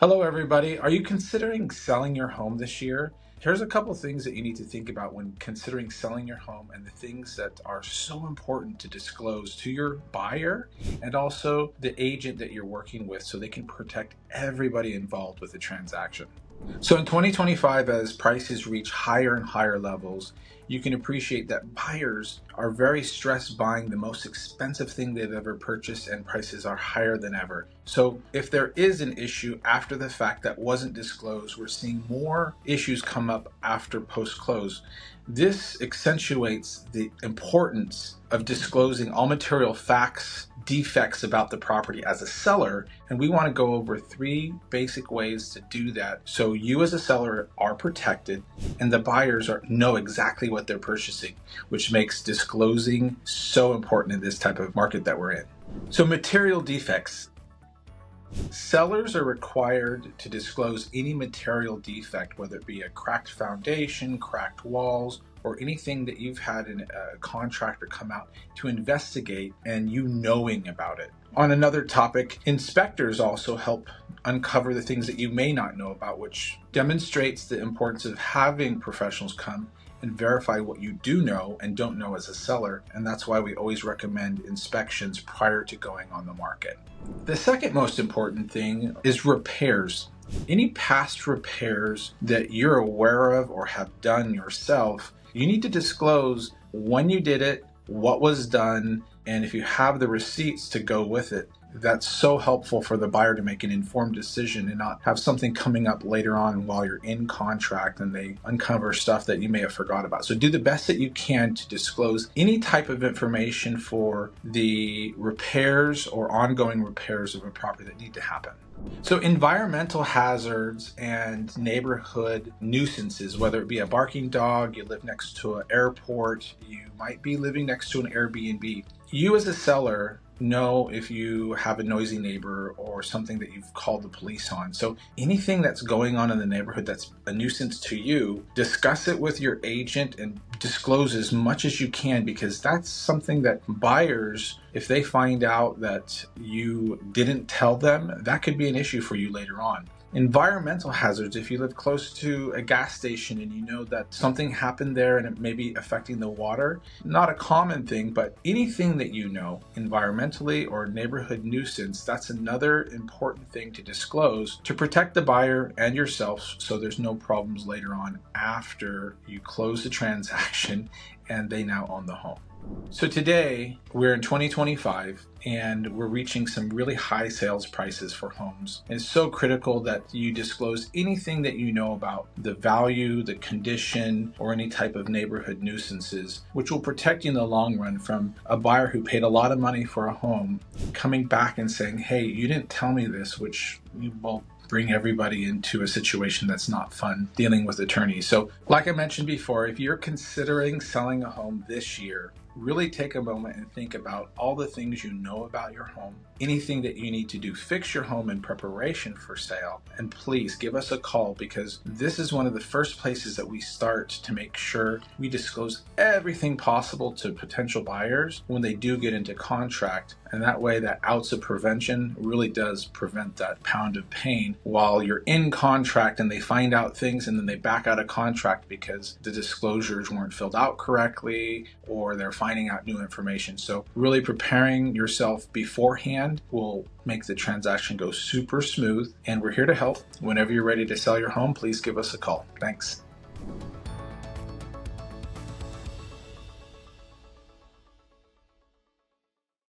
Hello, everybody. Are you considering selling your home this year? Here's a couple things that you need to think about when considering selling your home and the things that are so important to disclose to your buyer and also the agent that you're working with so they can protect everybody involved with the transaction. So in 2025, as prices reach higher and higher levels, you can appreciate that buyers are very stressed buying the most expensive thing they've ever purchased, and prices are higher than ever. So if there is an issue after the fact that wasn't disclosed, we're seeing more issues come up after post-close. This accentuates the importance of disclosing all material facts, defects about the property as a seller, and we want to go over 3 basic ways to do that so you as a seller are protected and the buyers know exactly what they're purchasing, which makes disclosing so important in this type of market that we're in. So material defects. Sellers are required to disclose any material defect, whether it be a cracked foundation, cracked walls, or anything that you've had a contractor come out to investigate and you knowing about it. On another topic, inspectors also help uncover the things that you may not know about, which demonstrates the importance of having professionals come and verify what you do know and don't know as a seller, and that's why we always recommend inspections prior to going on the market. The second most important thing is repairs. Any past repairs that you're aware of or have done yourself, you need to disclose when you did it, what was done, and if you have the receipts to go with it. That's so helpful for the buyer to make an informed decision and not have something coming up later on while you're in contract and they uncover stuff that you may have forgot about. So do the best that you can to disclose any type of information for the repairs or ongoing repairs of a property that need to happen. So environmental hazards and neighborhood nuisances, whether it be a barking dog, you live next to an airport, you might be living next to an Airbnb. You as a seller know if you have a noisy neighbor or something that you've called the police on. So anything that's going on in the neighborhood that's a nuisance to you, discuss it with your agent and disclose as much as you can, because that's something that buyers, if they find out that you didn't tell them, that could be an issue for you later on. Environmental hazards, if you live close to a gas station and you know that something happened there and it may be affecting the water, not a common thing, but anything that you know, environmentally or neighborhood nuisance, that's another important thing to disclose to protect the buyer and yourself so there's no problems later on after you close the transaction and they now own the home. So today we're in 2025 and we're reaching some really high sales prices for homes. It's so critical that you disclose anything that you know about the value, the condition, or any type of neighborhood nuisances, which will protect you in the long run from a buyer who paid a lot of money for a home coming back and saying, hey, you didn't tell me this, which will bring everybody into a situation that's not fun dealing with attorneys. So like I mentioned before, if you're considering selling a home this year, really take a moment and think about all the things you know about your home, anything that you need to do, fix your home in preparation for sale, and please give us a call, because this is one of the first places that we start to make sure we disclose everything possible to potential buyers when they do get into contract. And that way, that ounce of prevention really does prevent that pound of pain while you're in contract and they find out things and then they back out of contract because the disclosures weren't filled out correctly or they're finding out new information. So really preparing yourself beforehand will make the transaction go super smooth. And we're here to help. Whenever you're ready to sell your home, please give us a call. Thanks.